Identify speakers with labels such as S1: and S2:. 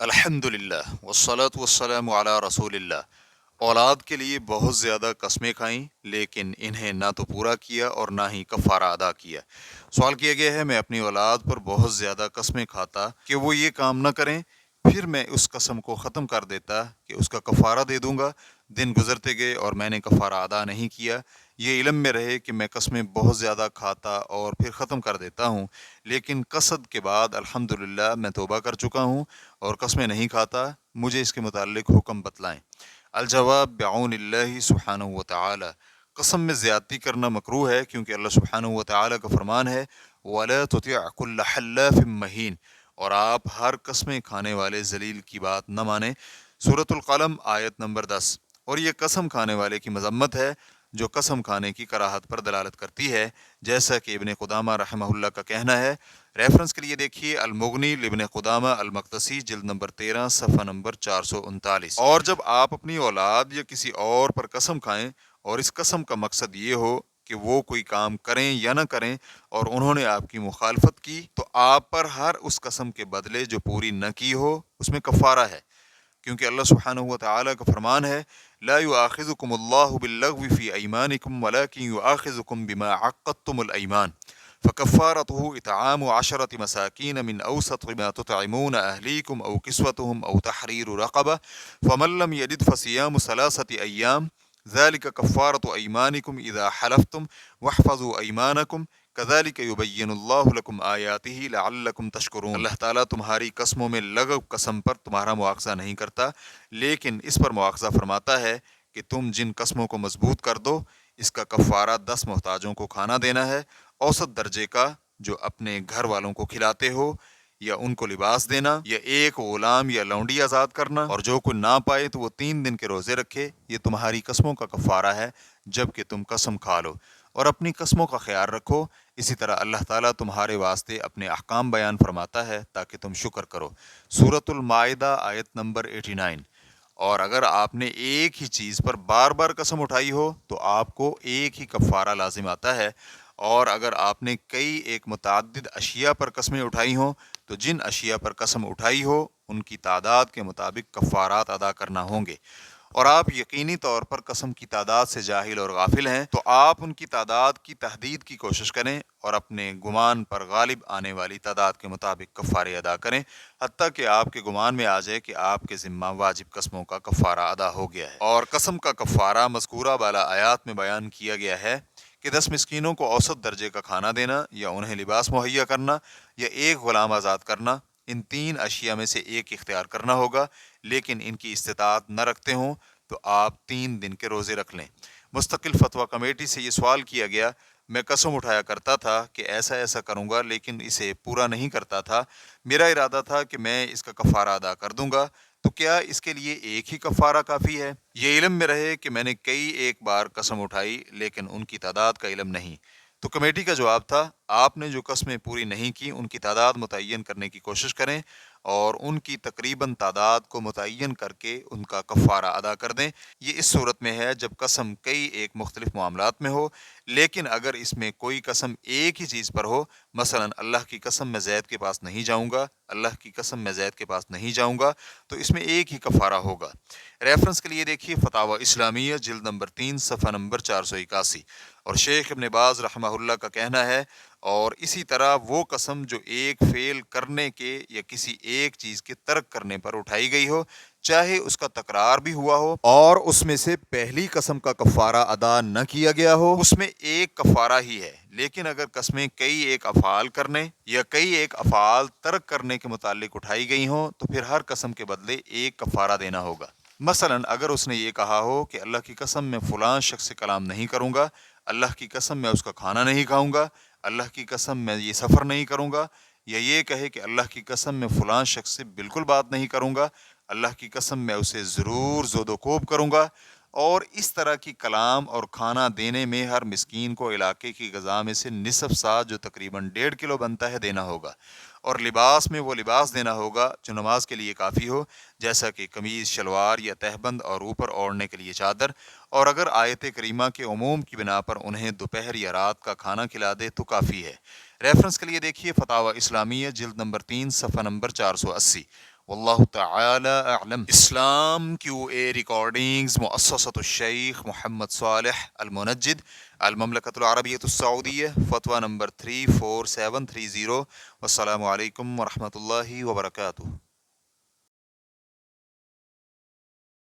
S1: अल्हम्दुलिल्लाह वस्सलातु वस्सलामु अला रसूलिल्लाह। औलाद के लिए बहुत ज़्यादा कस्में खाईं, लेकिन इन्हें ना तो पूरा किया और ना ही कफ़ारा अदा किया। सवाल किया गया है, मैं अपनी औलाद पर बहुत ज़्यादा कस्में खाता कि वो ये काम ना करें, फिर मैं उस कसम को ख़त्म कर देता कि उसका कफ़ारा दे दूंगा। दिन गुजरते गए और मैंने कफ़ारा अदा नहीं किया। ये इल्म में रहे कि मैं कस्में बहुत ज़्यादा खाता और फिर ख़त्म कर देता हूँ, लेकिन कसद के बाद अल्हम्दुलिल्लाह मैं तौबा कर चुका हूँ और कस्में नहीं खाता। मुझे इसके मुताल्लिक हुक्म बतलाएं। अल-जवाब बिऔनिल्लाहि सुब्हानहु व तआला। कसम में ज़्यादती करना मकरूह है, क्योंकि अल्लाह सुब्हानहु व तआला का फरमान है, वला तुति' कुल्ल हल्लाफिन महीन, और आप हर कस्में खाने वाले जलील की बात न माने। सूरतुल कलम आयत नंबर 10। और ये कसम खाने वाले की मजम्मत है जो कसम खाने की कराहत पर दलालत करती है, जैसा कि इब्न कुदामा रहमहुल्लाह का कहना है। रेफरेंस के लिए देखिए अल-मुग़नी लिब्न कुदामा अल-मक़दसी जिल्द नंबर 13 सफ़ा नंबर 439। और जब आप अपनी औलाद या किसी और पर कसम खाएं और इस कसम का मकसद ये हो कि वो कोई काम करें या न करें और उन्होंने आपकी मुखालफत की, तो आप पर हर उस कसम के बदले जो पूरी न की हो उसमें कफ़ारा है, क्योंकि अल्लाह सुब्हानहु व तआला का फरमान है, ला युआखिज़ुकुमुल्लाहु बिल्लग़्वी फ़ी अयमानिकुम वलाकिन युआखिज़ुकुम बिमा अक़्क़दतुमुल अयमान फ़कफ़ारतुहु इत्आमु अशरति मसाकीन मिन औसति मा तुतइमून अहलीकुम औ किस्वतुहुम औ तहरीरु रक़बह फ़मन लम यजिद फ़सियामु सलासति अय्याम ज़ालिका कफ़्फ़ारतु अयमानिकुम इज़ा हलफ़्तुम वहफ़ज़ू अयमानकुम कज़ालिक युबय्यिनुल्लाहु लकुम आयातिही लअल्लकुम तशकुरून। अल्लाह ताला तुम्हारी कसमों में लगव कसम पर तुम्हारा मुआखज़ा नहीं करता, लेकिन इस पर मुआखज़ा फरमाता है कि तुम जिन कसमों को मजबूत कर दो, इसका कफ़ारा 10 मोहताजों को खाना देना है, औसत दर्जे का, जो अपने घर वालों को खिलाते हो, या उनको लिबास देना, या एक गुलाम या लौंडी आज़ाद करना, और जो कोई ना पाए तो वो 3 दिन के रोज़े रखे। ये तुम्हारी कसमों का कफ़ारा है जबकि तुम कसम खा लो, और अपनी कसमों का ख्याल रखो। इसी तरह अल्लाह ताला तुम्हारे वास्ते अपने अहकाम बयान फरमाता है ताकि तुम शुक्र करो। सूरतुल माइदा आयत नंबर 89। और अगर आपने एक ही चीज़ पर बार बार कसम उठाई हो तो आपको एक ही कफ़ारा लाजिम आता है, और अगर आपने कई एक मुतअद्दिद अशिया पर कस्में उठाई हों तो जिन अशिया पर कसम उठाई हो उनकी तादाद के मुताबिक कफ़ारात अदा करना होंगे। और आप यकीनी तौर पर कसम की तादाद से जाहिल और गाफिल हैं, तो आप उनकी तादाद की तहदीद की कोशिश करें और अपने गुमान पर गालिब आने वाली तादाद के मुताबिक कफ़ारे अदा करें, हत्ता कि आपके गुमान में आ जाए कि आपके ज़िम्मा वाजिब कसमों का कफ़ारा अदा हो गया है। और कसम का कफ़ारा मज़कूरा बाला आयात में बयान किया गया है कि 10 मिस्कीनों को औसत दर्जे का खाना देना, या उन्हें लिबास मुहैया करना, या एक गुलाम आज़ाद करना। इन 3 अशिया में से एक इख्तियार करना होगा, लेकिन इनकी इस्तिताअत न रखते हों तो आप 3 दिन के रोज़े रख लें। मुस्तकिल फतवा कमेटी से ये सवाल किया गया, मैं कसम उठाया करता था कि ऐसा ऐसा करूँगा, लेकिन इसे पूरा नहीं करता था। मेरा इरादा था कि मैं इसका कफ़ारा अदा कर दूंगा, तो क्या इसके लिए एक ही कफ़ारा काफ़ी है? ये इल्म में रहे कि मैंने कई एक बार कसम उठाई, लेकिन उनकी तादाद का इल्म नहीं। तो कमेटी का जवाब था, आपने जो कस्में पूरी नहीं की उनकी तादाद मुतय्यन करने की कोशिश करें और उनकी तकरीबन तादाद को मुतय्यन करके उनका कफ़ारा अदा कर दें। ये इस सूरत में है जब कसम कई एक मुख्तलिफ मामलात में हो, लेकिन अगर इसमें कोई कसम एक ही चीज़ पर हो, मसलन अल्लाह की कसम मैं ज़ैद के पास नहीं जाऊँगा, अल्लाह की कसम मैं ज़ैद के पास नहीं जाऊँगा, तो इसमें एक ही कफ़ारा होगा। रेफरेंस के लिए देखिए फतावा इस्लामिया जिल्द नंबर 3 सफ़ा नंबर 481। और शेख इब्न बाज रहमहुल्लाह का कहना है, और इसी तरह वो कसम जो एक फेल करने के या किसी एक चीज़ के तर्क करने पर उठाई गई हो, चाहे उसका तकरार भी हुआ हो और उसमें से पहली कसम का कफ़ारा अदा न किया गया हो, उसमें एक कफ़ारा ही है। लेकिन अगर कस्में कई एक अफ़ाल करने या कई एक अफ़ाल तर्क करने के मुताल्लिक उठाई गई हों, तो फिर हर कसम के बदले एक कफ़ारा देना होगा। मसलन अगर उसने ये कहा हो कि अल्लाह की कसम मैं फ़लाँ शख्स से कलाम नहीं करूँगा, अल्लाह की कसम मैं उसका खाना नहीं खाऊँगा, अल्लाह की कसम मैं ये सफ़र नहीं करूँगा, या ये कहे कि अल्लाह की कसम मैं फ़लाँ शख्स से बिल्कुल बात नहीं करूँगा, अल्लाह की कसम मैं उसे ज़रूर ज़ोदोकोब करूँगा, और इस तरह की कलाम और खाना देने में हर मिस्कीन को इलाके की ग़ज़ा में से निसफ़ सा, जो तकरीबन 1.5 किलो बनता है, देना होगा। और लिबास में वो लिबास देना होगा जो नमाज के लिए काफ़ी हो, जैसा कि कमीज़ शलवार या तहबंद और ऊपर ओढ़ने के लिए चादर। और अगर आयत करीमा के उमूम की बिना पर उन्हें दोपहर या रात का खाना खिला दे तो काफ़ी है। रेफरेंस के लिए देखिए फतावा इस्लामिया जिल्द नंबर 3 सफ़ा नंबर 480। واللہ تعالی اعلم. اسلام کیو اے ریکارڈنگز مؤسسۃ الشیخ محمد صالح المنجد المملکۃ العربیۃ السعودیہ فتویٰ نمبر 34730. والسلام علیکم ورحمۃ اللہ وبرکاتہ.